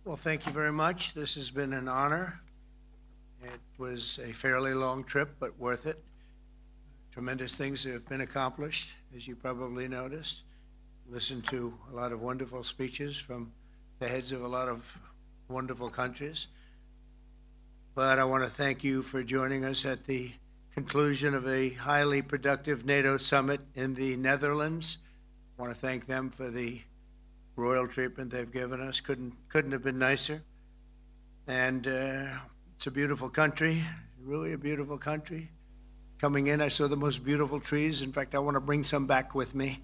Well, thank you very much. This has been an honor. It was a fairly long trip, but worth it. Tremendous things have been accomplished, as you probably noticed. Listened to a lot of wonderful speeches from the heads of a lot of wonderful countries. But I want to thank you for joining us at the conclusion of a highly productive NATO summit in the Netherlands. I want to thank them for the royal treatment they've given us. Couldn't have been nicer. And it's a beautiful country, really a beautiful country. Coming in, I saw the most beautiful trees. In fact, I want to bring some back with me.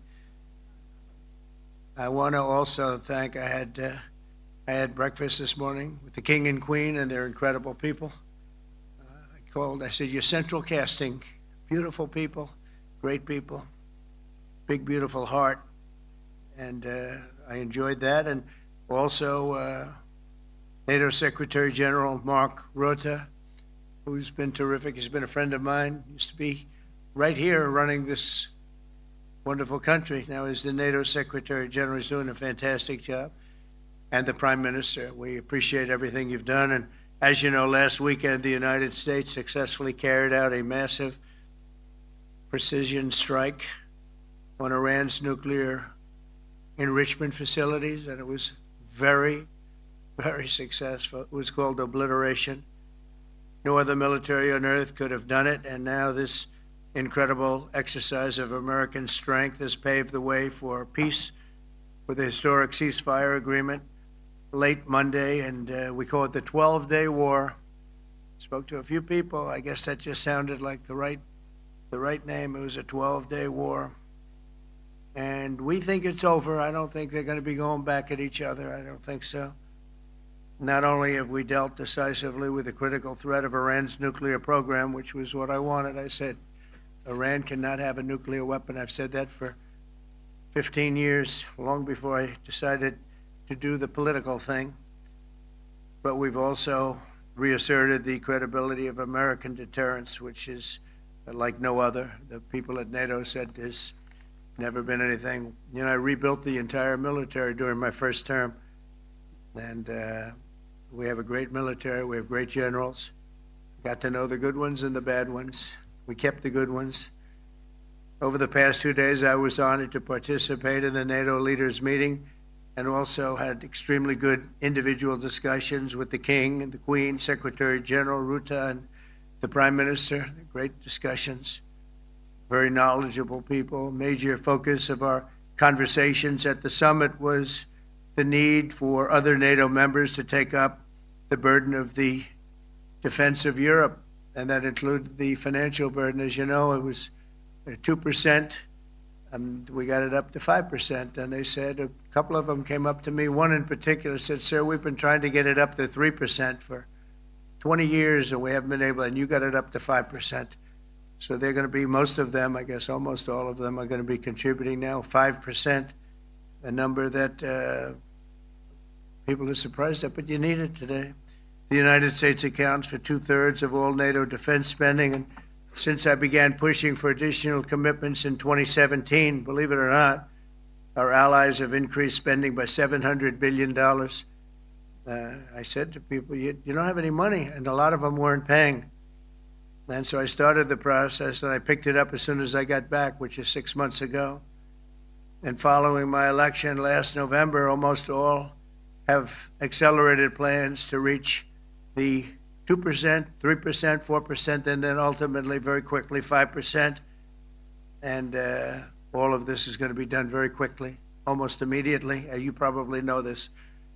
I want to also thank, I had breakfast this morning with the King and Queen, and they're incredible people. I said, you're central casting, beautiful people, great people, big, beautiful heart. And I enjoyed that. And also NATO Secretary General Mark Rutte, who's been terrific. He's been a friend of mine, used to be right here running this wonderful country. Now he's the NATO Secretary General. He's doing a fantastic job. And the Prime Minister, we appreciate everything you've done. And as you know, last weekend, the United States successfully carried out a massive precision strike on Iran's nuclear enrichment facilities, and it was very, very successful. It was called obliteration. No other military on earth could have done it, and now this incredible exercise of American strength has paved the way for peace with a historic ceasefire agreement late Monday, and we call it the 12-day war. Spoke to a few people. I guess that just sounded like the right name. It was a 12-day war. And we think it's over. I don't think they're going to be going back at each other. I don't think so. Not only have we dealt decisively with the critical threat of Iran's nuclear program, which was what I wanted. I said, Iran cannot have a nuclear weapon. I've said that for 15 years, long before I decided to do the political thing. But we've also reasserted the credibility of American deterrence, which is like no other. The people at NATO said there's never been anything. You know, I rebuilt the entire military during my first term. And we have a great military. We have great generals. Got to know the good ones and the bad ones. We kept the good ones. Over the past 2 days, I was honored to participate in the NATO leaders meeting, and also had extremely good individual discussions with the King and the Queen, Secretary General Rutte, and the Prime Minister. Great discussions, very knowledgeable people. Major focus of our conversations at the summit was the need for other NATO members to take up the burden of the defense of Europe, and that included the financial burden. As you know, it was 2%. We got it up to 5%, and they said, a couple of them came up to me, one in particular said, sir, we've been trying to get it up to 3% for 20 years, and we haven't been able, and you got it up to 5%. So they're going to be, most of them, I guess almost all of them, are going to be contributing now, 5%, a number that people are surprised at, but you need it today. The United States accounts for 2/3 of all NATO defense spending, and since I began pushing for additional commitments in 2017, believe it or not, our allies have increased spending by $700 billion. I said to people, you don't have any money, and a lot of them weren't paying. And so I started the process, and I picked it up as soon as I got back, which is 6 months ago. And following my election last November, almost all have accelerated plans to reach the 2%, 3%, 4%, and then ultimately, very quickly, 5%. And all of this is going to be done very quickly, almost immediately. You probably know this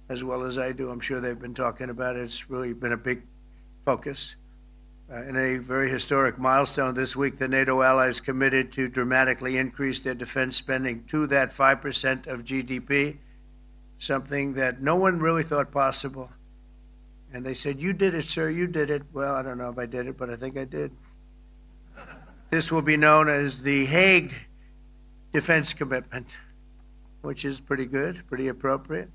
as well as I do. I'm sure they've been talking about it. It's really been a big focus. In a very historic milestone this week, the NATO allies committed to dramatically increase their defense spending to that 5% of GDP, something that no one really thought possible. And they said, you did it, sir, you did it. Well, I don't know if I did it, but I think I did. This will be known as the Hague Defense Commitment, which is pretty good, pretty appropriate.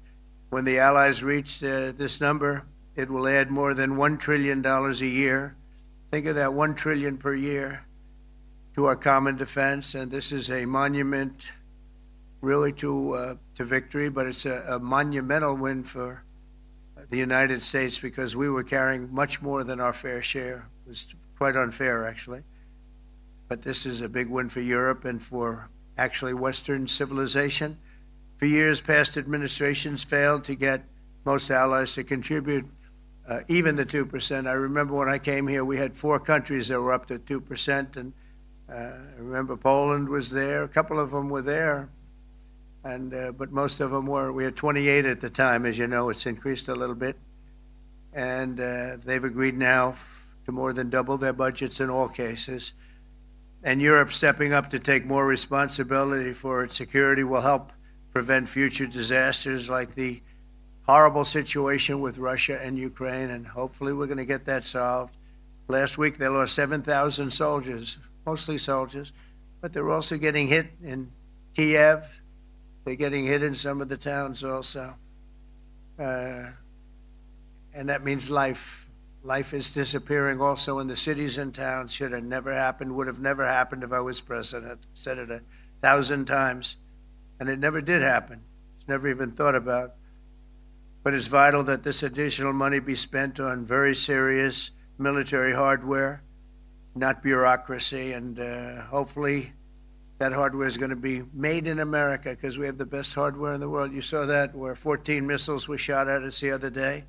When the Allies reach this number, it will add more than $1 trillion a year. Think of that, $1 trillion per year to our common defense. And this is a monument really to victory, but it's a monumental win for the United States because we were carrying much more than our fair share. It was quite unfair, actually. But this is a big win for Europe and for actually Western civilization. For years, past administrations failed to get most allies to contribute even the 2%. I remember when I came here, we had 4 countries that were up to 2%, and I remember Poland was there. A couple of them were there, and but most of them were. We had 28 at the time, as you know. It's increased a little bit, and they've agreed now to more than double their budgets in all cases. And Europe stepping up to take more responsibility for its security will help prevent future disasters like the horrible situation with Russia and Ukraine, and hopefully we're going to get that solved. Last week they lost 7,000 soldiers, mostly soldiers, but they're also getting hit in Kiev. They're getting hit in some of the towns also. And that means life. Life is disappearing also in the cities and towns. Should have never happened, would have never happened if I was president. Said it 1,000 times, and it never did happen. It's never even thought about. But it's vital that this additional money be spent on very serious military hardware, not bureaucracy, and hopefully that hardware is going to be made in America because we have the best hardware in the world. You saw that where 14 missiles were shot at us the other day.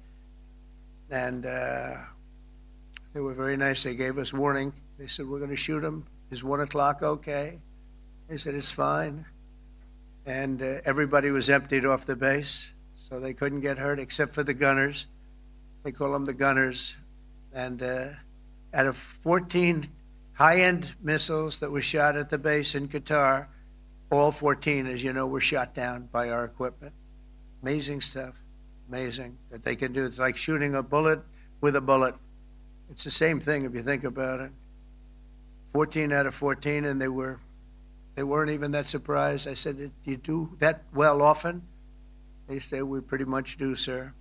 And they were very nice. They gave us warning. They said, we're going to shoot them. Is 1 o'clock okay? They said, it's fine. And everybody was emptied off the base, so they couldn't get hurt except for the gunners. They call them the gunners. And out of 14 high-end missiles that were shot at the base in Qatar, all 14, as you know, were shot down by our equipment. Amazing stuff. Amazing that they can do. It's like shooting a bullet with a bullet. It's the same thing if you think about it. 14 out of 14, and they weren't even that surprised. I said, do you do that well often? They say, we pretty much do, sir.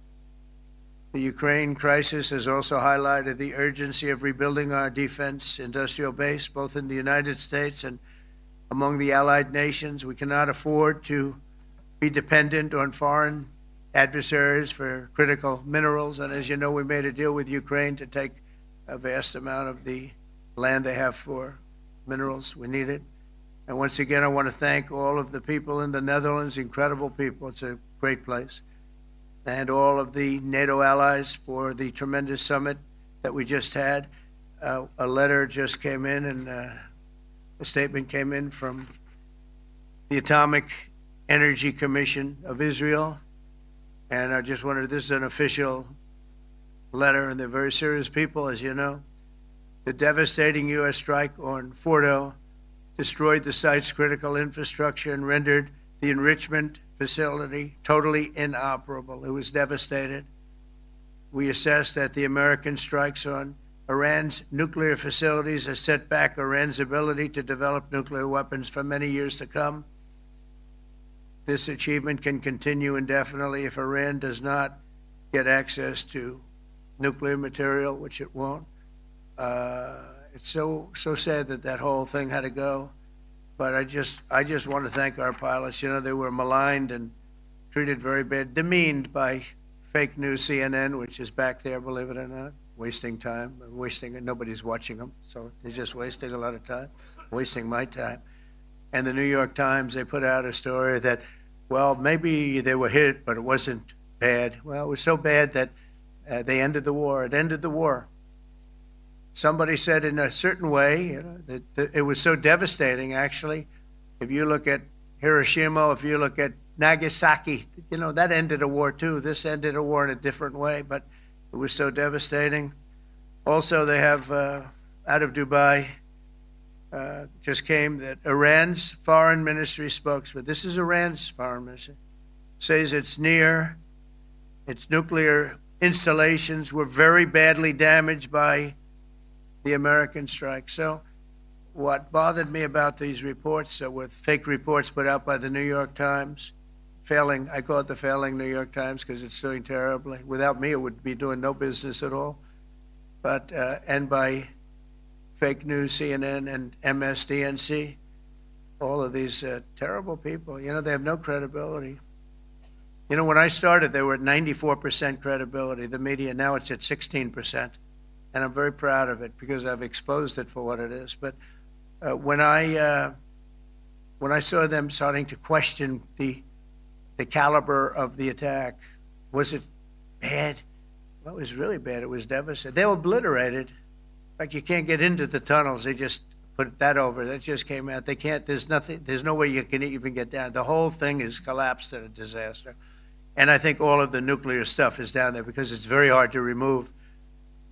The Ukraine crisis has also highlighted the urgency of rebuilding our defense industrial base, both in the United States and among the allied nations. We cannot afford to be dependent on foreign adversaries for critical minerals. And as you know, we made a deal with Ukraine to take a vast amount of the land they have for minerals. We need it. And once again, I want to thank all of the people in the Netherlands, incredible people. It's a great place. And all of the NATO allies for the tremendous summit that we just had. A letter just came in, and a statement came in from the Atomic Energy Commission of Israel. And I just wondered, this is an official letter, and they're very serious people, as you know. The devastating U.S. strike on Fordo destroyed the site's critical infrastructure and rendered the enrichment facility totally inoperable. It was devastated. We assess that the American strikes on Iran's nuclear facilities has set back Iran's ability to develop nuclear weapons for many years to come. This achievement can continue indefinitely if Iran does not get access to nuclear material, which it won't. It's so sad that that whole thing had to go. But I just want to thank our pilots. You know, they were maligned and treated very bad, demeaned by fake news CNN, which is back there, believe it or not, wasting time, nobody's watching them, so they're just wasting a lot of time, wasting my time. And the New York Times, they put out a story that, well, maybe they were hit, but it wasn't bad. Well, it was so bad that they ended the war. It ended the war. Somebody said in a certain way, you know, that it was so devastating, actually. If you look at Hiroshima, if you look at Nagasaki, you know, that ended a war too. This ended a war in a different way, but it was so devastating. Also, they have, out of Dubai, just came that Iran's foreign ministry spokesman, this is Iran's foreign ministry, says its nuclear installations were very badly damaged by the American strike. So what bothered me about these reports were fake reports put out by the New York Times, failing, I call it the failing New York Times because it's doing terribly. Without me, it would be doing no business at all. But, and by fake news, CNN and MSDNC, all of these terrible people, you know, they have no credibility. You know, when I started, they were at 94% credibility, the media. Now it's at 16%. And I'm very proud of it because I've exposed it for what it is. But when I saw them starting to question the caliber of the attack, was it bad? Well, it was really bad. It was devastating. They were obliterated. In fact, you can't get into the tunnels. They just put that over. That just came out. They can't, there's nothing, there's no way you can even get down. The whole thing is collapsed in a disaster. And I think all of the nuclear stuff is down there because it's very hard to remove.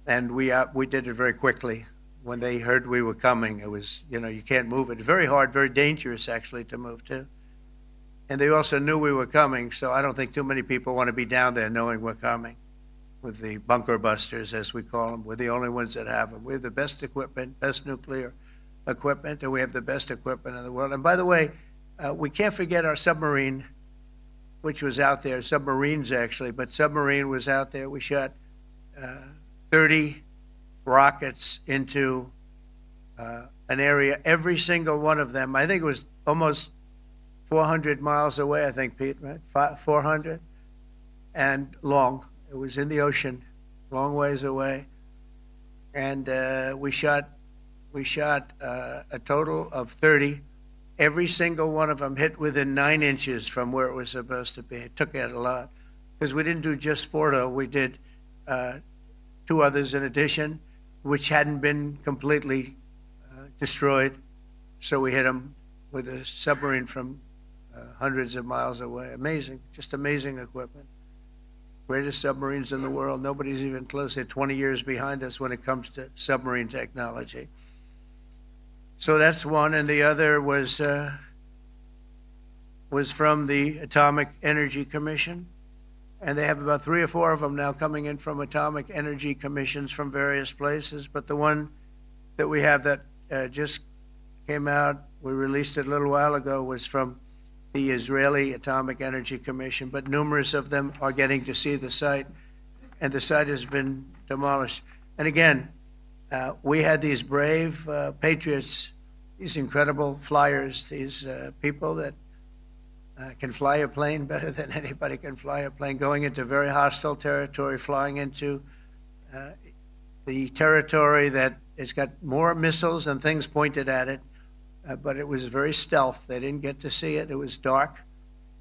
And we did it very quickly. When they heard we were coming, it was, you know, you can't move it. Very hard, very dangerous, actually, to move to. And they also knew we were coming, so I don't think too many people want to be down there knowing we're coming. With the bunker busters, as we call them, we're the only ones that have them. We have the best equipment, best nuclear equipment, and we have the best equipment in the world. And by the way, we can't forget our submarine, which was out there, submarines actually, but submarine was out there. We shot 30 rockets into an area, every single one of them. I think it was almost 400 miles away, I think, Pete, right? 400, and long. It was in the ocean, long ways away. And we shot a total of 30. Every single one of them hit within 9 inches from where it was supposed to be. It took out a lot because we didn't do just 4, though. We did 2 others in addition, which hadn't been completely destroyed. So we hit them with a submarine from hundreds of miles away. Amazing, just amazing equipment. Greatest submarines in the world. Nobody's even close. They're 20 years behind us when it comes to submarine technology. So that's one, and the other was from the Atomic Energy Commission, and they have about 3 or 4 of them now coming in from atomic energy commissions from various places. But the one that we have that just came out, we released it a little while ago, was from the Israeli Atomic Energy Commission, but numerous of them are getting to see the site, and the site has been demolished. And again, we had these brave patriots, these incredible flyers, these people that can fly a plane better than anybody can fly a plane, going into very hostile territory, flying into the territory that has got more missiles and things pointed at it. But it was very stealth. They didn't get to see it. It was dark.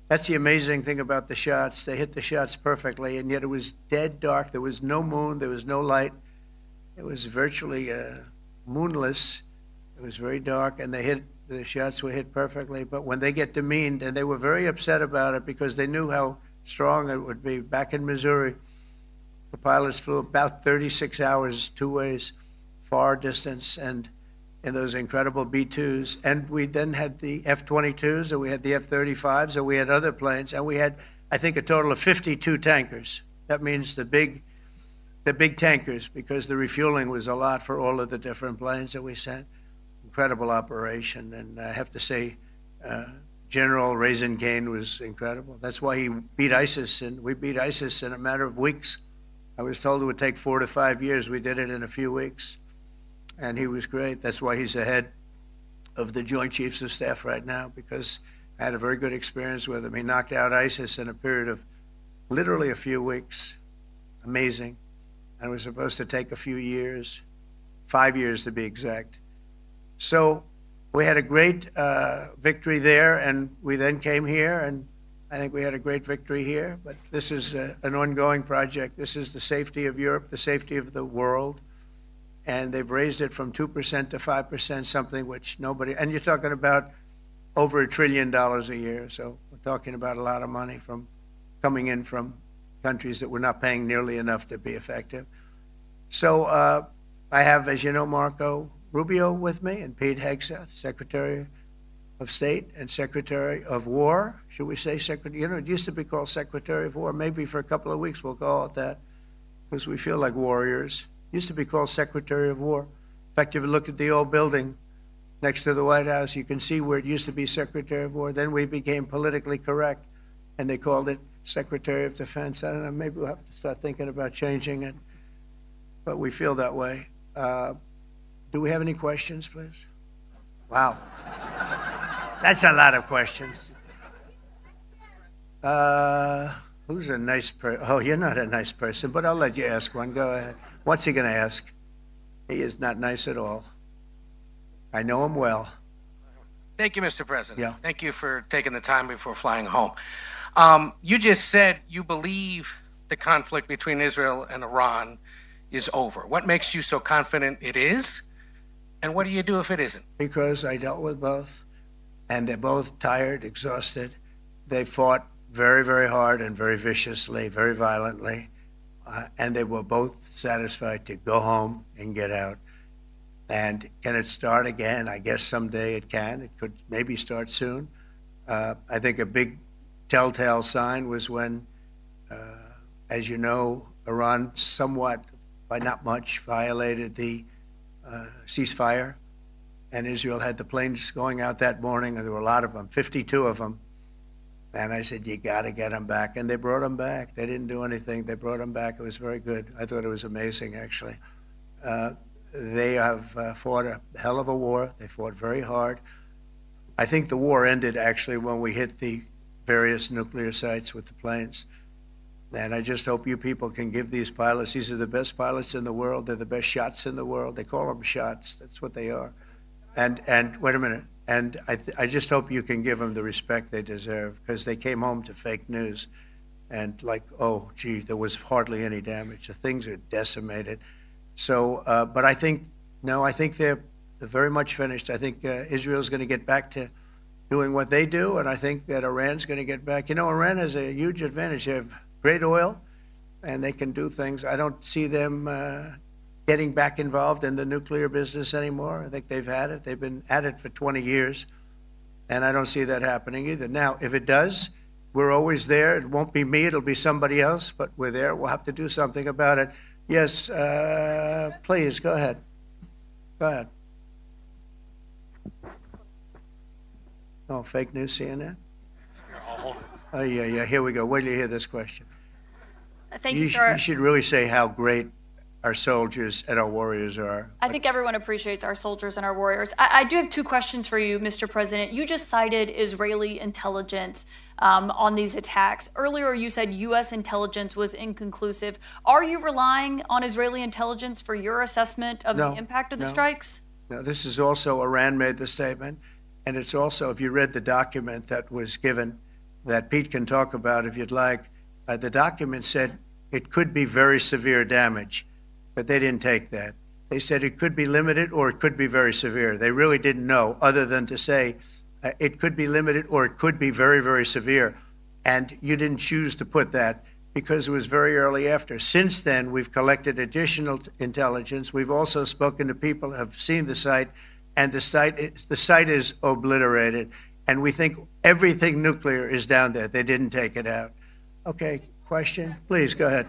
That's the amazing thing about the shots. They hit the shots perfectly, and yet it was dead dark. There was no moon. There was no light. It was virtually moonless. It was very dark, and the shots were hit perfectly. But when they get demeaned, and they were very upset about it because they knew how strong it would be. Back in Missouri, the pilots flew about 36 hours, 2 ways, far distance, and in those incredible B-2s. And we then had the F-22s, and we had the F-35s, and we had other planes, and we had, I think, a total of 52 tankers. That means the big tankers, because the refueling was a lot for all of the different planes that we sent. Incredible operation, and I have to say, General Raisin Cain was incredible. That's why he beat ISIS, and we beat ISIS in a matter of weeks. I was told it would take 4 to 5 years. We did it in a few weeks. And he was great. That's why he's the head of the Joint Chiefs of Staff right now, because I had a very good experience with him. He knocked out ISIS in a period of literally a few weeks. Amazing. And it was supposed to take a few years, 5 years to be exact. So we had a great victory there, and we then came here, and I think we had a great victory here. But this is an ongoing project. This is the safety of Europe, the safety of the world. And they've raised it from 2% to 5%, something which nobody, and you're talking about over $1 trillion a year. So we're talking about a lot of money from coming in from countries that we're not paying nearly enough to be effective. So I have, as you know, Marco Rubio with me, and Pete Hegseth, Secretary of State and Secretary of War. Should we say Secretary? You know, it used to be called Secretary of War. Maybe for a couple of weeks we'll call it that, because we feel like warriors. Used to be called Secretary of War. In fact, if you look at the old building next to the White House, you can see where it used to be Secretary of War. Then we became politically correct, and they called it Secretary of Defense. I don't know, maybe we'll have to start thinking about changing it, but we feel that way. Do we have any questions, please? Wow. That's a lot of questions. Who's a nice person? Oh, you're not a nice person, but I'll let you ask one. Go ahead. What's he going to ask? He is not nice at all. I know him well. Thank you, Mr. President. Yeah. Thank you for taking the time before flying home. You just said you believe the conflict between Israel and Iran is over. What makes you so confident it is? And what do you do if it isn't? Because I dealt with both, and they're both tired, exhausted. They fought very, very hard and very viciously, very violently, and they were both satisfied to go home and get out. And can it start again? I guess someday it can. It could maybe start soon. I think a big telltale sign was when, as you know, Iran somewhat, by not much, violated the ceasefire, and Israel had the planes going out that morning, and there were a lot of them, 52 of them. And I said, you got to get them back. And they brought them back. They didn't do anything. They brought them back. It was very good. I thought it was amazing, actually. They have fought a hell of a war. They fought very hard. I think the war ended, actually, when we hit the various nuclear sites with the planes. And I just hope you people can give these pilots, these are the best pilots in the world. They're the best shots in the world. They call them shots. That's what they are. And wait a minute. And I just hope you can give them the respect they deserve, because they came home to fake news. And like, oh, gee, there was hardly any damage. The things are decimated. So, but I think, no, I think they're very much finished. I think Israel's going to get back to doing what they do. And I think that Iran's going to get back. You know, Iran has a huge advantage. They have great oil, and they can do things. I don't see them getting back involved in the nuclear business anymore. I think they've had it. They've been at it for 20 years, and I don't see that happening either. Now, if it does, we're always there. It won't be me. It'll be somebody else, but we're there. We'll have to do something about it. Yes, please, go ahead. Go ahead. Oh, fake news, CNN? Oh, yeah, here we go. Wait till you hear this question. Thank you, sir. You should really say how great our soldiers and our warriors are. I think everyone appreciates our soldiers and our warriors. I do have two questions for you, Mr. President. You just cited Israeli intelligence on these attacks. Earlier, you said U.S. intelligence was inconclusive. Are you relying on Israeli intelligence for your assessment of the impact of the strikes? No, this is also, Iran made the statement, and it's also, if you read the document that was given, that Pete can talk about if you'd like, the document said it could be very severe damage. But they didn't take that. They said it could be limited or it could be very severe. They really didn't know, other than to say it could be limited or it could be very, very severe. And you didn't choose to put that because it was very early after. Since then, we've collected additional intelligence. We've also spoken to people who have seen the site, and the site is obliterated. And we think everything nuclear is down there. They didn't take it out. Okay, question? Please, go ahead.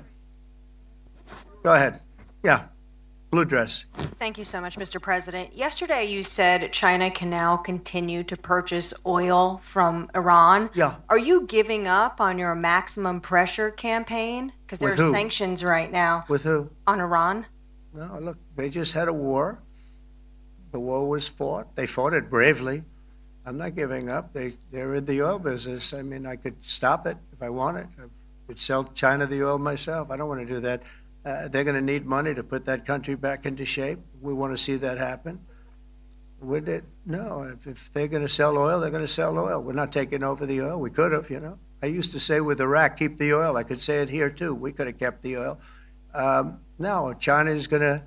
Go ahead. Yeah, blue dress. Thank you so much, Mr. President. Yesterday, you said China can now continue to purchase oil from Iran. Yeah. Are you giving up on your maximum pressure campaign? Because there are sanctions right now. With who? On Iran. No, look, they just had a war. The war was fought. They fought it bravely. I'm not giving up. They're in the oil business. I mean, I could stop it if I wanted. I could sell China the oil myself. I don't want to do that. They're going to need money to put that country back into shape. We want to see that happen. Would it? No. If they're going to sell oil, they're going to sell oil. We're not taking over the oil. We could have, you know. I used to say with Iraq, keep the oil. I could say it here, too. We could have kept the oil. No, China is going to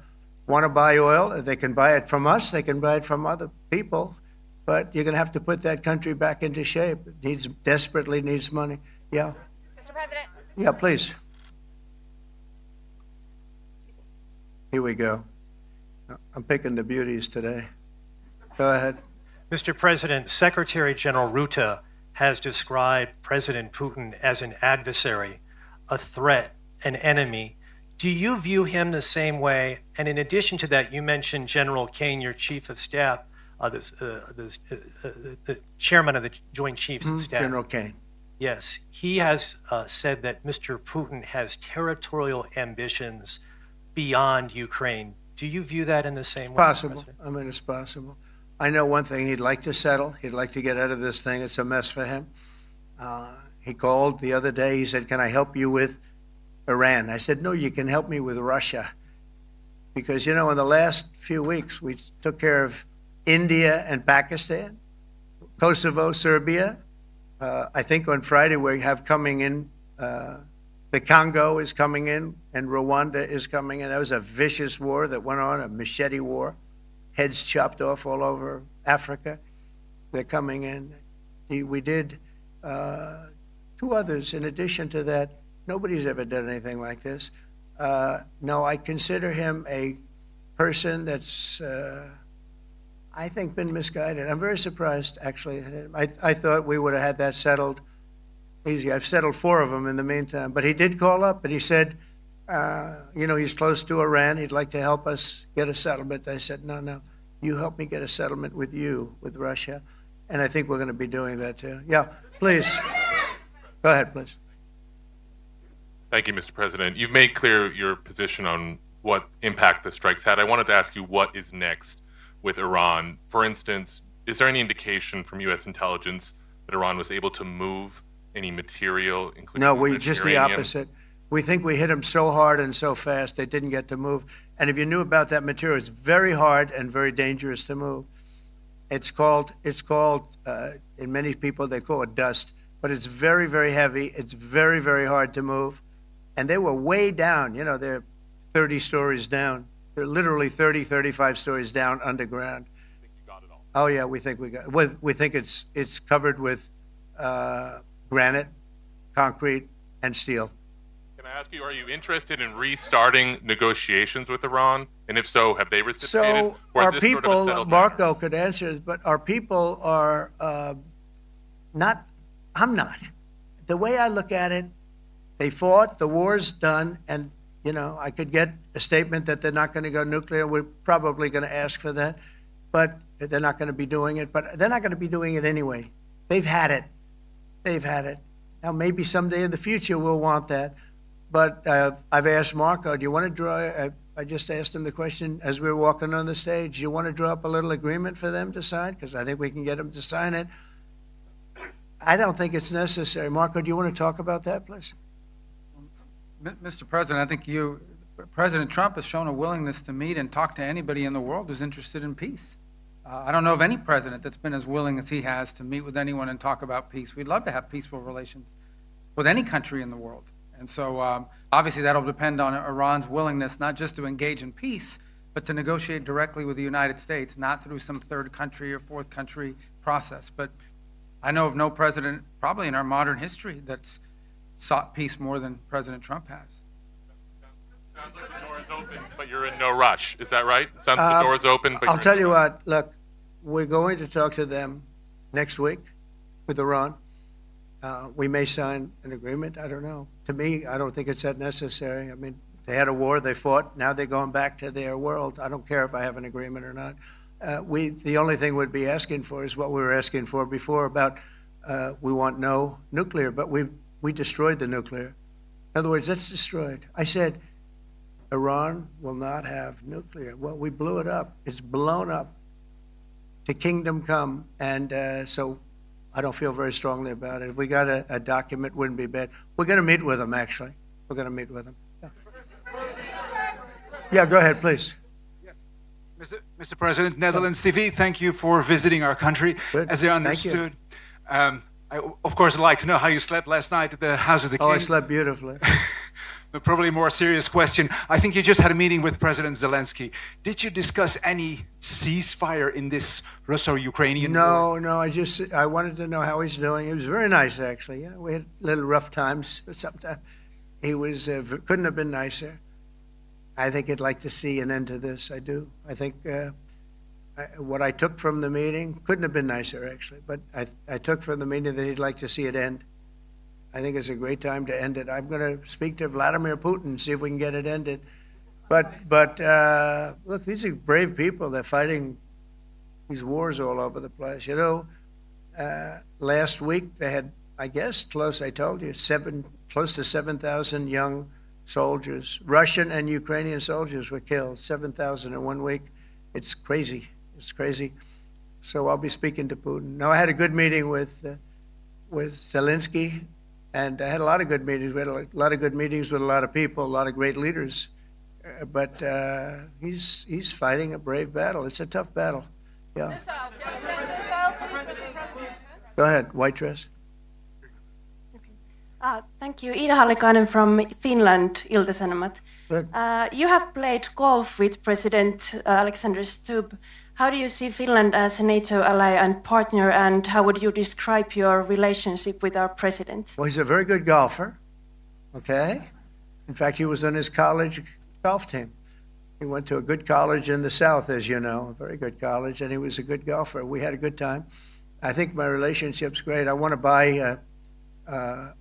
want to buy oil. They can buy it from us. They can buy it from other people. But you're going to have to put that country back into shape. It desperately needs money. Yeah. Mr. President. Yeah, please. Here we go. I'm picking the beauties today. Go ahead. Mr. President, Secretary General Rutte has described President Putin as an adversary, a threat, an enemy. Do you view him the same way? And in addition to that, you mentioned General Kane, your chief of staff, the chairman of the Joint Chiefs of Staff. General Kane. Yes, he has said that Mr. Putin has territorial ambitions beyond Ukraine. Do you view that in the same way? Possible. I mean, it's possible. I know one thing. He'd like to settle. He'd like to get out of this thing. It's a mess for him. He called the other day. He said, "Can I help you with Iran?" I said, "No, you can help me with Russia." Because, in the last few weeks, we took care of India and Pakistan, Kosovo, Serbia. I think on Friday we have coming in, the Congo is coming in, and Rwanda is coming in. That was a vicious war that went on, a machete war, heads chopped off all over Africa. They're coming in. We did 2 others in addition to that. Nobody's ever done anything like this. No, I consider him a person that's, I think, been misguided. I'm very surprised, actually. I thought we would have had that settled easy. I've settled 4 of them in the meantime. But he did call up, and he said, he's close to Iran. He'd like to help us get a settlement. I said, no, you help me get a settlement with Russia. And I think we're going to be doing that, too. Yeah, please. Go ahead, please. Thank you, Mr. President. You've made clear your position on what impact the strikes had. I wanted to ask you what is next with Iran. For instance, is there any indication from U.S. intelligence that Iran was able to move any material, including No, just the opposite. We think we hit them so hard and so fast they didn't get to move. And if you knew about that material, it's very hard and very dangerous to move. It's called in many people they call it dust, but it's very, very heavy. It's very, very hard to move. And they were way down, they're 30 stories down. They're literally 30, 35 stories down underground. I think you got it all. Oh yeah, we think we think it's covered with granite, concrete, and steel. Can I ask you, are you interested in restarting negotiations with Iran? And if so, have they reciprocated? So or is our this sort of a people, settled Marco matter? could answer this, but our people are not, I'm not. The way I look at it, they fought, the war's done, and, I could get a statement that they're not going to go nuclear. We're probably going to ask for that, but they're not going to be doing it. But they're not going to be doing it anyway. They've had it. They've had it. Now, maybe someday in the future we'll want that. But I've asked Marco, do you want to draw, I just asked him the question as we were walking on the stage, do you want to draw up a little agreement for them to sign? Because I think we can get them to sign it. I don't think it's necessary. Marco, do you want to talk about that, please? Mr. President, I think President Trump has shown a willingness to meet and talk to anybody in the world who's interested in peace. I don't know of any president that's been as willing as he has to meet with anyone and talk about peace. We'd love to have peaceful relations with any country in the world. And so obviously that'll depend on Iran's willingness not just to engage in peace, but to negotiate directly with the United States, not through some third country or fourth country process. But I know of no president, probably in our modern history, that's sought peace more than President Trump has. Sounds like the door is open, but you're in no rush. Is that right? It sounds like the door is open, but I'll you're tell in you no rush. what, look, we're going to talk to them next week with Iran. We may sign an agreement. I don't know. To me, I don't think it's that necessary. I mean, they had a war, they fought. Now they're going back to their world. I don't care if I have an agreement or not. The only thing we'd be asking for is what we were asking for before about we want no nuclear, but we destroyed the nuclear. In other words, that's destroyed. I said, Iran will not have nuclear. Well, we blew it up. It's blown up to kingdom come. And so I don't feel very strongly about it. If we got a document, wouldn't be bad. We're going to meet with them, actually. We're going to meet with them. Yeah, go ahead, please. Mr. President, Netherlands TV, thank you for visiting our country. Good. As I Thank you. understood, I, of course, would like to know how you slept last night at the House of the King. Oh, I slept beautifully. But probably a more serious question. I think you just had a meeting with President Zelensky. Did you discuss any ceasefire in this Russo-Ukrainian war? No, I wanted to know how he's doing. He was very nice, actually. We had little rough times sometimes. He was couldn't have been nicer. I think he'd like to see an end to this. I do. I think what I took from the meeting couldn't have been nicer, actually. But I took from the meeting that he'd like to see it end. I think it's a great time to end it. I'm going to speak to Vladimir Putin and see if we can get it ended. But look, these are brave people. They're fighting these wars all over the place. Last week they had, I guess, I told you, close to 7,000 young soldiers, Russian and Ukrainian soldiers were killed, 7,000 in 1 week. It's crazy. It's crazy. So I'll be speaking to Putin. No, I had a good meeting with Zelensky. And I had a lot of good meetings. We had a lot of good meetings with a lot of people, a lot of great leaders. But he's fighting a brave battle. It's a tough battle. Yeah. Go ahead, white dress. Thank you. Ida Hallikainen from Finland, Ilta-Sanomat. Good. You have played golf with President Alexander Stubb. How do you see Finland as a NATO ally and partner, and how would you describe your relationship with our president? Well, he's a very good golfer, okay? In fact, he was on his college golf team. He went to a good college in the South, as you know, a very good college, and he was a good golfer. We had a good time. I think my relationship's great. I want to buy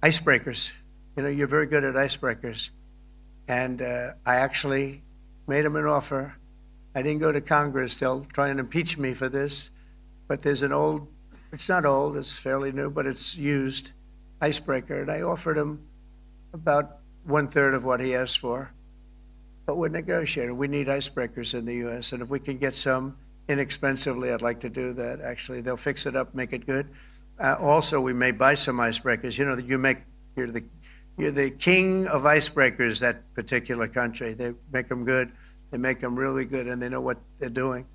icebreakers. You know, you're very good at icebreakers. And I actually made him an offer. I didn't go to Congress. They'll try and impeach me for this. But there's an old, it's not old, it's fairly new, but it's used icebreaker. And I offered him about 1/3 of what he asked for. But we're negotiating. We need icebreakers in the U.S. And if we can get some inexpensively, I'd like to do that. Actually, they'll fix it up, make it good. Also, we may buy some icebreakers. You know, you're the king of icebreakers, that particular country. They make them good. They make them really good, and they know what they're doing.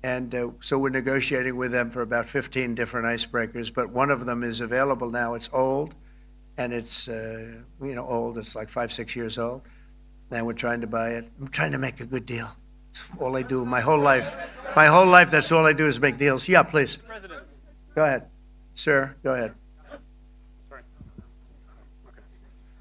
And so we're negotiating with them for about 15 different icebreakers, but one of them is available now. It's old, and it's, old. It's like 5-6 years old, and we're trying to buy it. I'm trying to make a good deal. It's all I do my whole life. My whole life, that's all I do is make deals. Yeah, please. President. Go ahead. Sir, go ahead.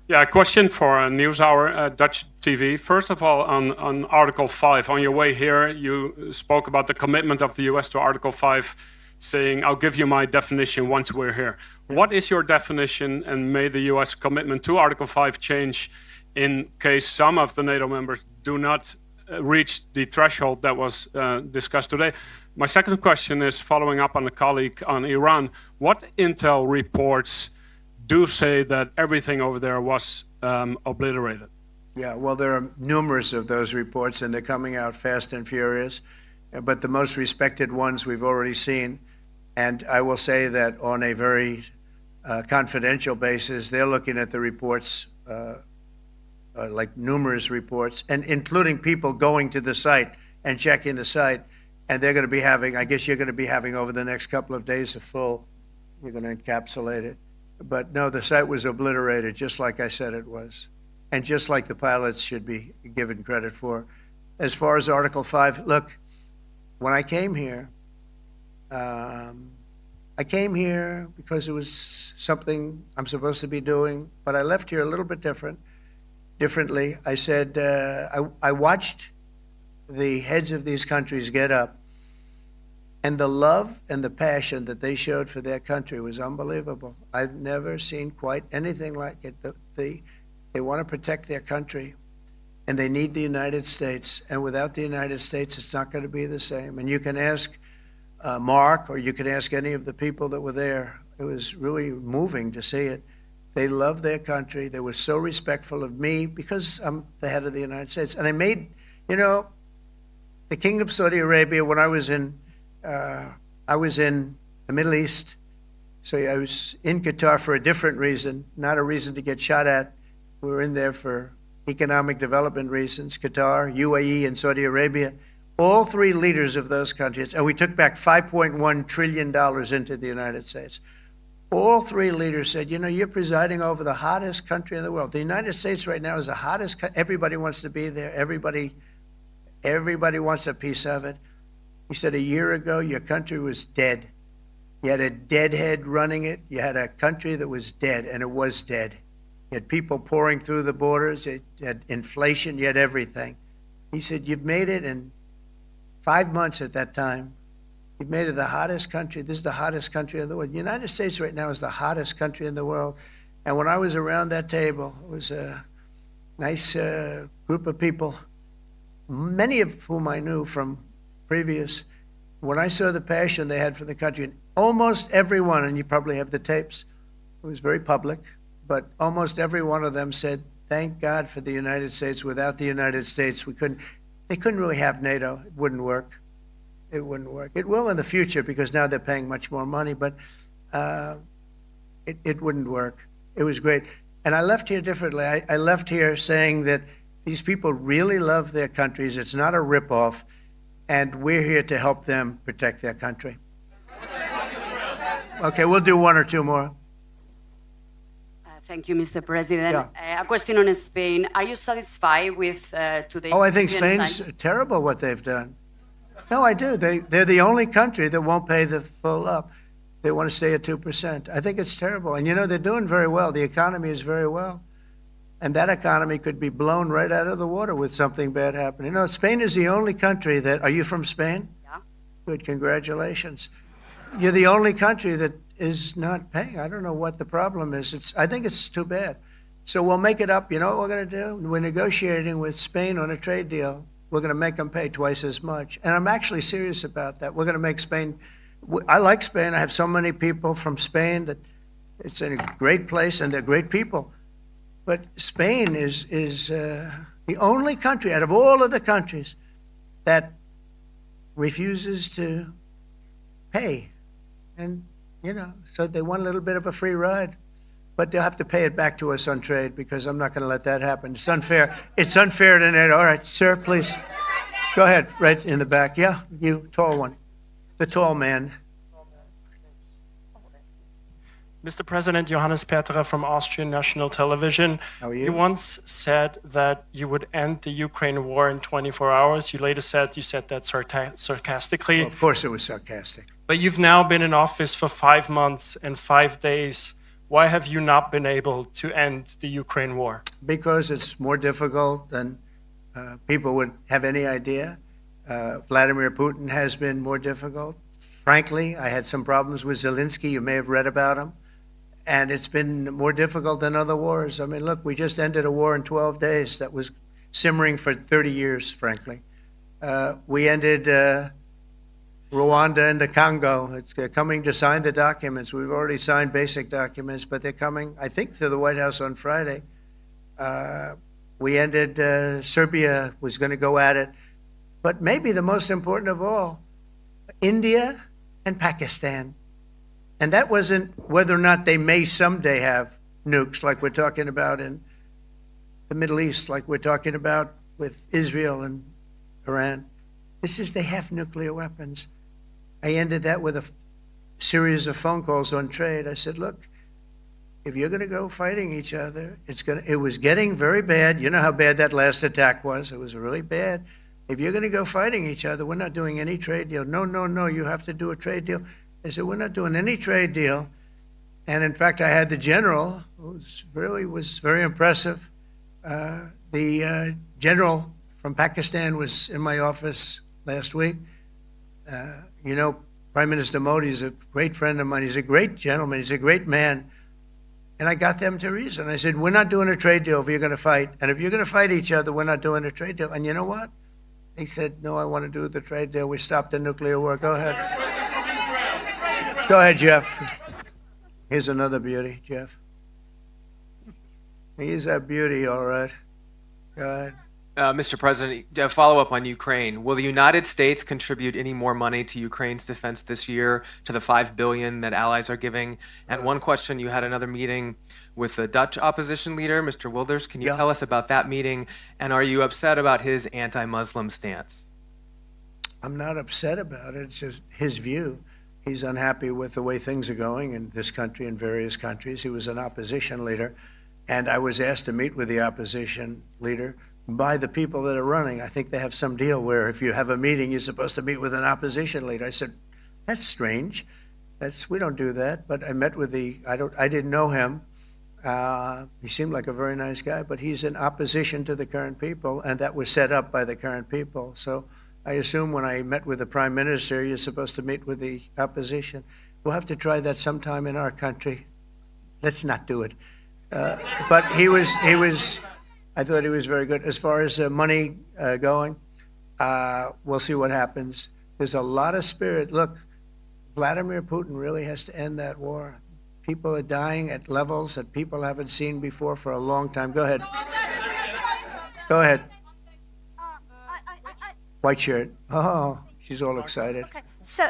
Yeah, a question for NewsHour, Dutch TV. First of all, on Article 5, on your way here, you spoke about the commitment of the U.S. to Article 5, saying, I'll give you my definition once we're here. Yeah. What is your definition, and may the U.S. commitment to Article 5 change in case some of the NATO members do not reach the threshold that was discussed today? My second question is following up on a colleague on Iran. What intel reports do say that everything over there was obliterated? Yeah, well, there are numerous of those reports, and they're coming out fast and furious. But the most respected ones we've already seen. And I will say that on a very confidential basis, they're looking at the reports, like numerous reports, and including people going to the site and checking the site. And they're going to be having, I guess you're going to be having over the next couple of days you're going to encapsulate it. But no, the site was obliterated, just like I said it was, and just like the pilots should be given credit for. As far as Article 5, look, when I came here because it was something I'm supposed to be doing, but I left here a little bit differently. I said, I watched the heads of these countries get up, and the love and the passion that they showed for their country was unbelievable. I've never seen quite anything like it. They want to protect their country, and they need the United States. And without the United States, it's not going to be the same. And you can ask Mark, or you can ask any of the people that were there. It was really moving to see it. They love their country. They were so respectful of me because I'm the head of the United States. And I made, the King of Saudi Arabia, when I was in the Middle East, so I was in Qatar for a different reason, not a reason to get shot at. We were in there for economic development reasons, Qatar, UAE, and Saudi Arabia. All three leaders of those countries, and we took back $5.1 trillion into the United States. All three leaders said, you're presiding over the hottest country in the world. The United States right now is the hottest, everybody wants to be there, everybody wants a piece of it. He said, a year ago, your country was dead. You had a deadhead running it. You had a country that was dead, and it was dead. You had people pouring through the borders. You had inflation. You had everything. He said, you've made it in 5 months at that time. You've made it the hottest country. This is the hottest country in the world. The United States right now is the hottest country in the world. And when I was around that table, it was a nice group of people, many of whom I knew from previous. When I saw the passion they had for the country, and almost everyone, and you probably have the tapes, it was very public, but almost every one of them said, thank God for the United States. Without the United States, they couldn't really have NATO. It wouldn't work. It wouldn't work. It will in the future because now they're paying much more money, but it wouldn't work. It was great. And I left here differently. I left here saying that these people really love their countries. It's not a ripoff, and we're here to help them protect their country. Okay, we'll do one or two more. Thank you, Mr. President. A question on Spain. Are you satisfied with today's? Oh, I think European Spain's sign- terrible what they've done. No, I do. They're the only country that won't pay the full up. They want to stay at 2%. I think it's terrible. And you know, they're doing very well. The economy is very well. And that economy could be blown right out of the water with something bad happening. You know, Spain is the only country that, are you from Spain? Yeah. Good, congratulations. You're the only country that is not paying. I don't know what the problem is. I think it's too bad. So we'll make it up. You know what we're going to do? We're negotiating with Spain on a trade deal. We're going to make them pay twice as much. And I'm actually serious about that. We're going to make Spain, I like Spain. I have so many people from Spain that it's a great place and they're great people. But Spain is the only country out of all of the countries that refuses to pay. And, you know, so they want a little bit of a free ride. But they'll have to pay it back to us on trade because I'm not going to let that happen. It's unfair. It's unfair to NATO. All right, sir, please. Go ahead, right in the back. Yeah, you, tall one. The tall man. Mr. President, Johannes Petra from Austrian National Television. How are you? You once said that you would end the Ukraine war in 24 hours. You later said you said that sarcastically. Well, of course it was sarcastic. But you've now been in office for 5 months and 5 days. Why have you not been able to end the Ukraine war? Because it's more difficult than people would have any idea. Vladimir Putin has been more difficult. Frankly, I had some problems with Zelensky. You may have read about him. And it's been more difficult than other wars. I mean, look, we just ended a war in 12 days that was simmering for 30 years, frankly. We ended Rwanda and the Congo. It's coming to sign the documents. We've already signed basic documents, but they're coming, I think, to the White House on Friday. We ended, Serbia was going to go at it. But maybe the most important of all, India and Pakistan. And that wasn't whether or not they may someday have nukes like we're talking about in the Middle East, like we're talking about with Israel and Iran. This is they have nuclear weapons. I ended that with a series of phone calls on trade. I said, look, if you're going to go fighting each other, it was getting very bad. You know how bad that last attack was. It was really bad. If you're going to go fighting each other, we're not doing any trade deal. No, you have to do a trade deal. I said, we're not doing any trade deal. And in fact, I had the general, who was very impressive. The general from Pakistan was in my office last week. You know, Prime Minister Modi is a great friend of mine. He's a great gentleman. He's a great man. And I got them to reason. I said, we're not doing a trade deal if you're going to fight. And if you're going to fight each other, we're not doing a trade deal. And you know what? They said, no, I want to do the trade deal. We stopped the nuclear war. Go ahead. Go ahead, Jeff. Here's another beauty, Jeff. He's a beauty, all right. Go ahead. Mr. President, to follow up on Ukraine, will the United States contribute any more money to Ukraine's defense this year to the $5 billion that allies are giving? And one question, you had another meeting with the Dutch opposition leader, Mr. Wilders. Can you tell us about that meeting? And are you upset about his anti-Muslim stance? I'm not upset about it. It's just his view. He's unhappy with the way things are going in this country and various countries. He was an opposition leader, and I was asked to meet with the opposition leader by the people that are running. I think they have some deal where if you have a meeting, you're supposed to meet with an opposition leader. I said, that's strange. We don't do that. But I met with I didn't know him. He seemed like a very nice guy, but he's in opposition to the current people, and that was set up by the current people. So I assume when I met with the Prime Minister, you're supposed to meet with the opposition. We'll have to try that sometime in our country. Let's not do it. But I thought he was very good. As far as money going, we'll see what happens. There's a lot of spirit. Look, Vladimir Putin really has to end that war. People are dying at levels that people haven't seen before for a long time. Go ahead. Go ahead. White shirt. Oh, she's all excited. Okay. So,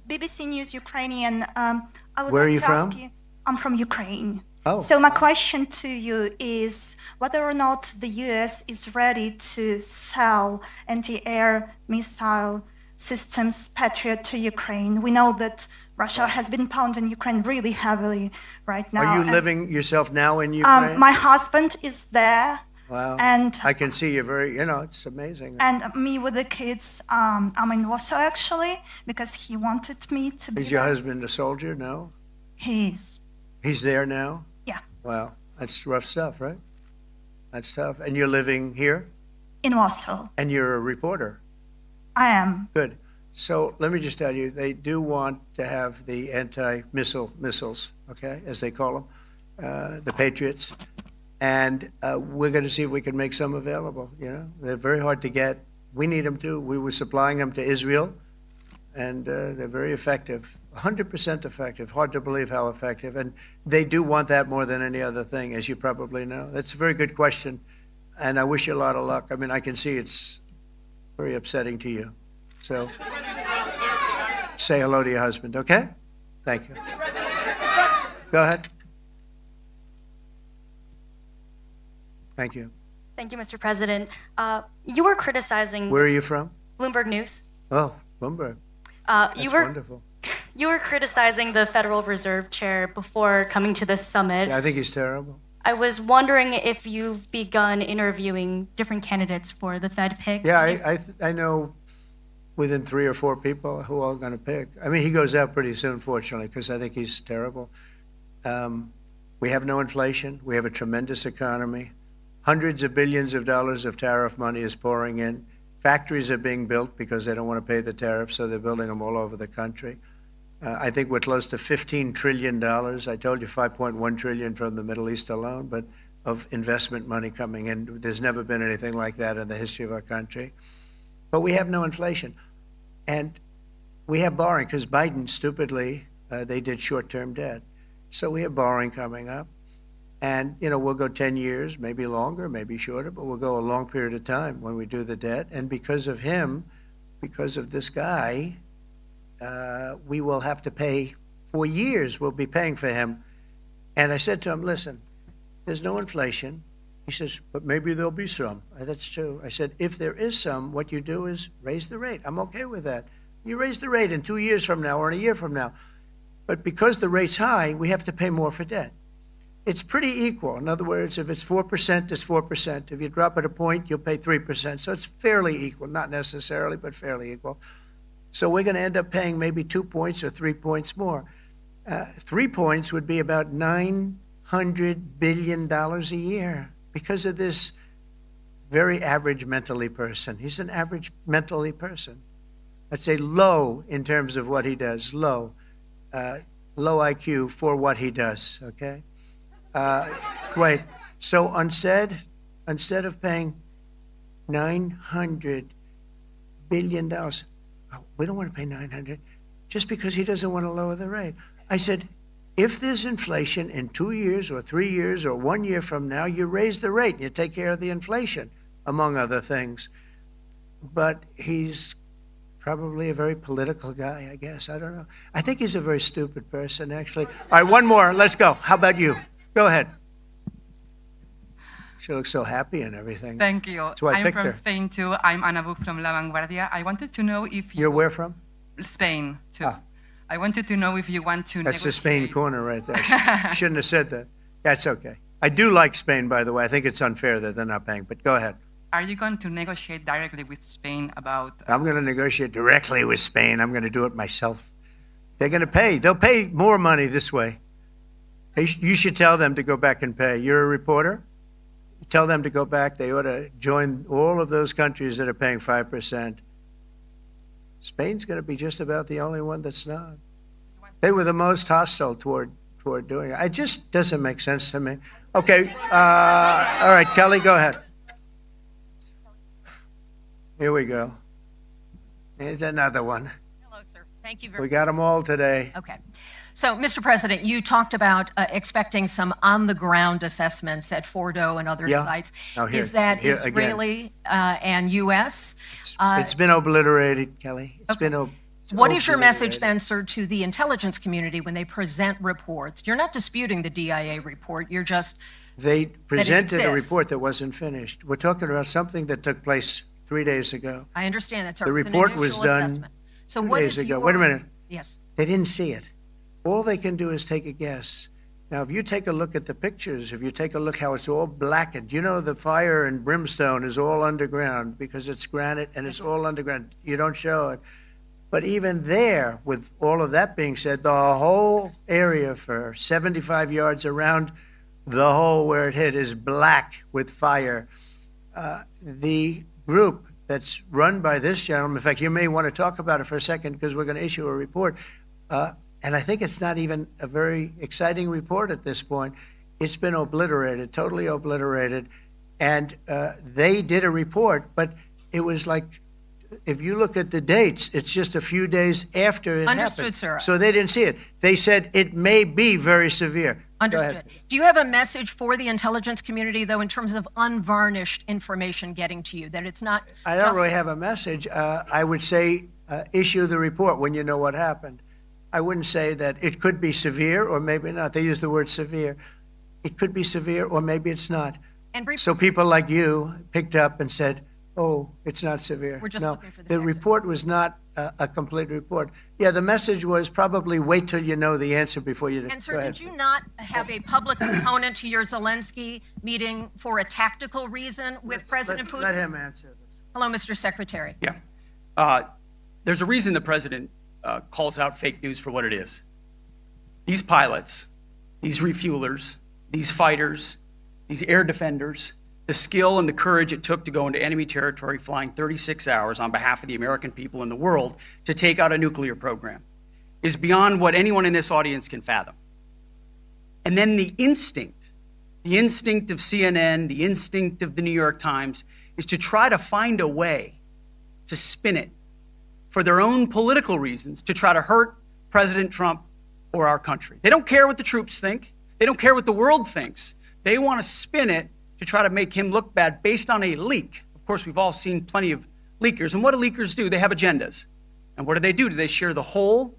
BBC News Ukrainian. I would Where are like you to from? ask you, I'm from Ukraine. Oh. So my question to you is whether or not the U.S. is ready to sell anti-air missile systems Patriot to Ukraine. We know that Russia has been pounding Ukraine really heavily right now. Are you and, living yourself now in Ukraine? my husband is there. Wow. And I can see you're very, it's amazing. and me with the kids, I'm in Warsaw actually because he wanted me to be Is your there. husband a soldier? No? He is. He's there now? Yeah. Wow. That's rough stuff, right? That's tough. And you're living here? In Warsaw. And you're a reporter? I am. Good. So let me just tell you, they do want to have the anti-missile missiles, okay, as they call them, the Patriots. And we're going to see if we can make some available, They're very hard to get. We need them too. We were supplying them to Israel, and they're very effective, 100% effective. Hard to believe how effective. And they do want that more than any other thing, as you probably know. That's a very good question, and I wish you a lot of luck. I mean, I can see it's very upsetting to you. So say hello to your husband, okay? Thank you. Go ahead. Thank you. Thank you, Mr. President. You were criticizing Where are you from? Bloomberg News. Oh, Bloomberg. That's wonderful. You were criticizing the Federal Reserve Chair before coming to this summit. Yeah, I think he's terrible. I was wondering if you've begun interviewing different candidates for the Fed pick. Yeah, I know within 3 or 4 people who are going to pick. I mean, he goes out pretty soon, fortunately, because I think he's terrible. We have no inflation. We have a tremendous economy. Hundreds of billions of dollars of tariff money is pouring in. Factories are being built because they don't want to pay the tariffs, so they're building them all over the country. I think we're close to $15 trillion. I told you 5.1 trillion from the Middle East alone, but of investment money coming in. There's never been anything like that in the history of our country. But we have no inflation. And we have borrowing because Biden, stupidly, they did short-term debt. So we have borrowing coming up. And, we'll go 10 years, maybe longer, maybe shorter, but we'll go a long period of time when we do the debt. And because of him, because of this guy, we will have to pay for years. We'll be paying for him. And I said to him, listen, there's no inflation. He says, but maybe there'll be some. That's true. I said, if there is some, what you do is raise the rate. I'm okay with that. You raise the rate in 2 years from now or in a year from now. But because the rate's high, we have to pay more for debt. It's pretty equal. In other words, if it's 4%, it's 4%. If you drop it a point, you'll pay 3%. So it's fairly equal, not necessarily, but fairly equal. So we're going to end up paying maybe 2 points or 3 points more. 3 points would be about $900 billion a year because of this very average mentally person. He's an average mentally person. I'd say low in terms of what he does, low IQ for what he does, okay? Wait, so instead of paying $900 billion, we don't want to pay 900 just because he doesn't want to lower the rate. I said, if there's inflation in 2 years or 3 years or 1 year from now, you raise the rate and you take care of the inflation, among other things. But he's probably a very political guy, I guess. I don't know. I think he's a very stupid person, actually. All right, one more. Let's go. How about you? Go ahead. She looks so happy and everything. Thank you. That's why I I'm picked from her. Spain too. I'm Ana Buch from La Vanguardia. I wanted to know if you... You're where from? Spain too. Ah. I wanted to know if you want to That's the negotiate... Spain corner right there. Shouldn't have said that. That's okay. I do like Spain, by the way. I think it's unfair that they're not paying, but go ahead. Are you going to negotiate directly with Spain about... I'm going to negotiate directly with Spain. I'm going to do it myself. They're going to pay. They'll pay more money this way. You should tell them to go back and pay. You're a reporter? Tell them to go back. They ought to join all of those countries that are paying 5%. Spain's going to be just about the only one that's not. They were the most hostile toward doing it. It just doesn't make sense to me. Okay. All right, Kelly, go ahead. Here we go. Here's another one. Hello, sir. Thank you very We much. got them all today. Okay. So, Mr. President, you talked about expecting some on-the-ground assessments at Fordo and other Yeah. sites. Now here- Is that here again. Israeli and U.S.? It's been obliterated, Kelly. It's been What is your message then, sir, to the intelligence community when they present reports? You're not disputing the DIA report. You're just They presented a exists. report that wasn't finished. We're talking about something that took place 3 days ago. I understand that, sir. The It was an report was initial done assessment. So 2 what days is ago. your- Wait a minute. Yes. They didn't see it. All they can do is take a guess. Now, if you take a look at the pictures, if you take a look how it's all blackened, you know the fire and brimstone is all underground because it's granite and it's all underground. You don't show it. But even there, with all of that being said, the whole area for 75 yards around the hole where it hit is black with fire. The group that's run by this gentleman, in fact, you may want to talk about it for a second because we're going to issue a report. And I think it's not even a very exciting report at this point. It's been obliterated, totally obliterated. And they did a report, but it was like, if you look at the dates, it's just a few days after it Understood, happened. sir. So they didn't see it. They said it may be very severe. Go Understood. ahead. Do you have a message for the intelligence community, though, in terms of unvarnished information getting to you, that it's not I don't just- really have a message. I would say issue the report when you know what happened. I wouldn't say that it could be severe or maybe not. They use the word severe. It could be severe or maybe it's not. And briefly, So people like you picked up and said, oh, it's not severe. We're just No, looking for the the answer. report was not a complete report. Yeah, the message was probably wait till you know the answer before you. and Go sir, ahead. did you not have a public component to your Zelensky meeting for a tactical reason with President Putin? Let him answer this. Hello, Mr. Secretary. Yeah. There's a reason the president calls out fake news for what it is. These pilots, these refuelers, these fighters, these air defenders, the skill and the courage it took to go into enemy territory flying 36 hours on behalf of the American people and the world to take out a nuclear program is beyond what anyone in this audience can fathom. And then the instinct of CNN, the instinct of the New York Times is to try to find a way to spin it for their own political reasons to try to hurt President Trump or our country. They don't care what the troops think. They don't care what the world thinks. They want to spin it to try to make him look bad based on a leak. Of course, we've all seen plenty of leakers. And what do leakers do? They have agendas. And what do? Do they share the whole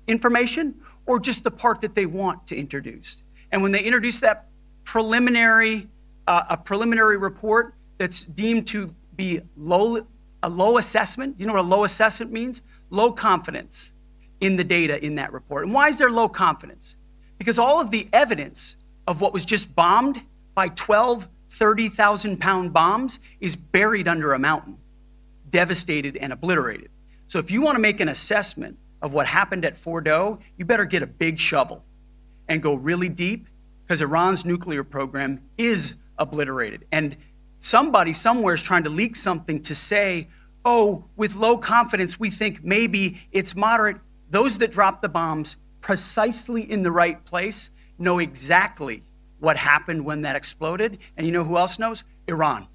information or just the part that they want to introduce? And when they introduce that preliminary report that's deemed to be a low assessment, you know what a low assessment means? Low confidence in the data in that report. And why is there low confidence? Because all of the evidence of what was just bombed by 12 30,000-pound bombs is buried under a mountain, devastated and obliterated. So if you want to make an assessment of what happened at Fordo, you better get a big shovel and go really deep, because Iran's nuclear program is obliterated. And somebody somewhere is trying to leak something to say, oh, with low confidence, we think maybe it's moderate. Those that dropped the bombs precisely in the right place know exactly what happened when that exploded. And you know who else knows? Iran.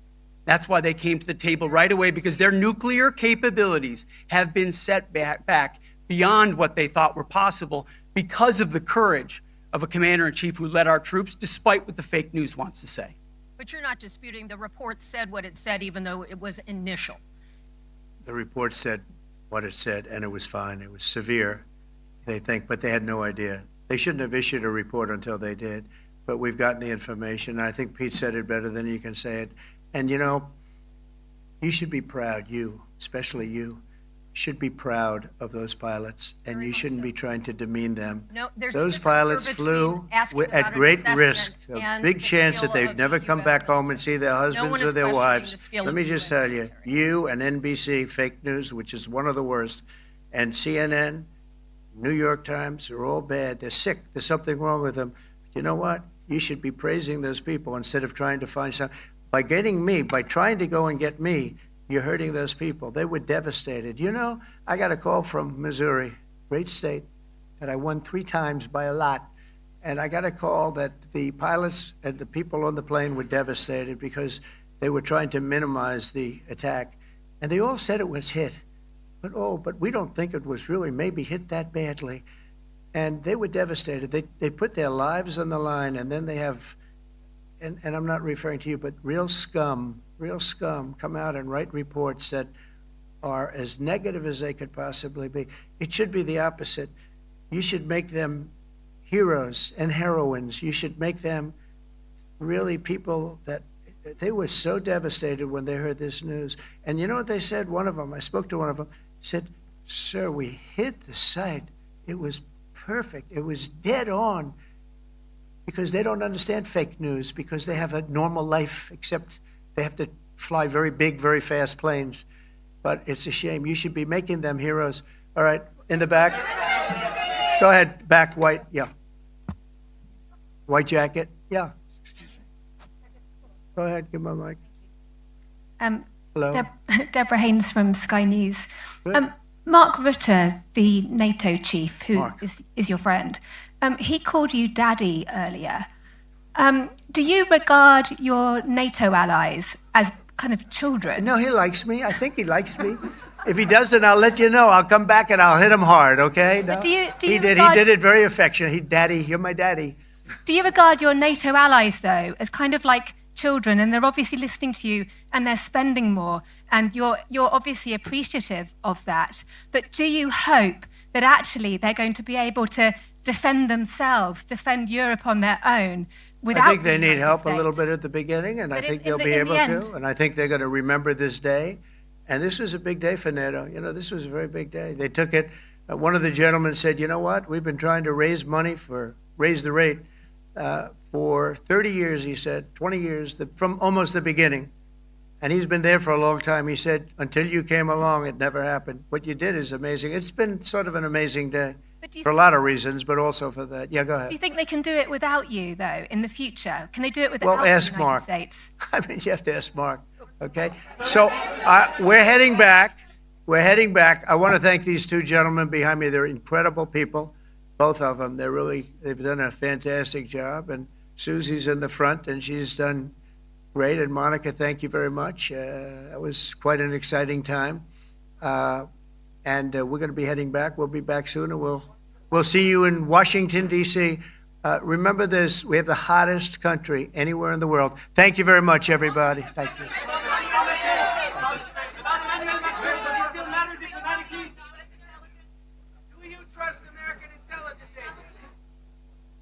That's why they came to the table right away, because their nuclear capabilities have been set back beyond what they thought were possible because of the courage of a commander-in-chief who led our troops, despite what the fake news wants to say. But you're not disputing the report said what it said, even though it was initial. The report said what it said, and it was fine. It was severe, they think, but they had no idea. They shouldn't have issued a report until they did, but we've gotten the information. I think Pete said it better than you can say it. And, you know, you should be proud, you, especially you, should be proud of those pilots, and you shouldn't be trying to demean them. No, there's a Those difference, sir, pilots between flew asking about at an great assessment risk, a and big the chance that skill they'd of never the come US back home and see their one husbands is or their questioning wives. the skill Let of me the just US tell you, military. you and NBC fake news, which is one of the worst, and CNN, New York Times are all bad. They're sick. There's something wrong with them. But you know what? You should be praising those people instead of trying to find some. By getting me, by trying to go and get me, you're hurting those people. They were devastated. You know, I got a call from Missouri, great state, that I won 3 times by a lot. And I got a call that the pilots and the people on the plane were devastated because they were trying to minimize the attack. And they all said it was hit. But we don't think it was really maybe hit that badly. And they were devastated. They put their lives on the line, and then they have, and I'm not referring to you, but real scum come out and write reports that are as negative as they could possibly be. It should be the opposite. You should make them heroes and heroines. You should make them really people that they were so devastated when they heard this news. And you know what they said? One of them, I spoke to one of them, said, "Sir, we hit the site. It was perfect. It was dead on." Because they don't understand fake news, because they have a normal life, except they have to fly very big, very fast planes. But it's a shame. You should be making them heroes. All right, in the back. Go ahead, back, white, yeah. White jacket, yeah. Go ahead, give my mic. Hello. Deborah Haynes from Sky News. Mark Rutte, the NATO chief, who is your friend, he called you daddy earlier. Do you regard your NATO allies as kind of children? No, he likes me. I think he likes me. If he doesn't, I'll let you know. I'll come back and I'll hit him hard, okay? No? Do you He regard- did it very affectionate. Daddy, you're my daddy. Do you regard your NATO allies, though, as kind of like children, and they're obviously listening to you and they're spending more, and you're obviously appreciative of that, but do you hope that actually they're going to be able to defend themselves, defend Europe on their own without I think they the need United help a States? little bit at the beginning, and I But think in they'll the- be in the able end- to, and I think they're going to remember this day. And this was a big day for NATO. You know, this was a very big day. They took it. One of the gentlemen said, "You know what? We've been trying to raise money raise the rate for 30 years," he said, 20 years, from almost the beginning. And he's been there for a long time. He said, "Until you came along, it never happened. What you did is amazing." It's been sort of an amazing day for a lot of reasons, but also for that. Yeah, go ahead. Do you think they can do it without you, though, in the future? Can they do it without Well, the ask United Mark. States? I mean, you have to ask Mark, okay? So we're heading back. We're heading back. I want to thank these two gentlemen behind me. They're incredible people, both of them. They've done a fantastic job. And Susie's in the front, and she's done great. And Monica, thank you very much. It was quite an exciting time. And we're going to be heading back. We'll be back soon, and we'll see you in Washington, D.C. Remember this, we have the hottest country anywhere in the world. Thank you very much, everybody. Thank you.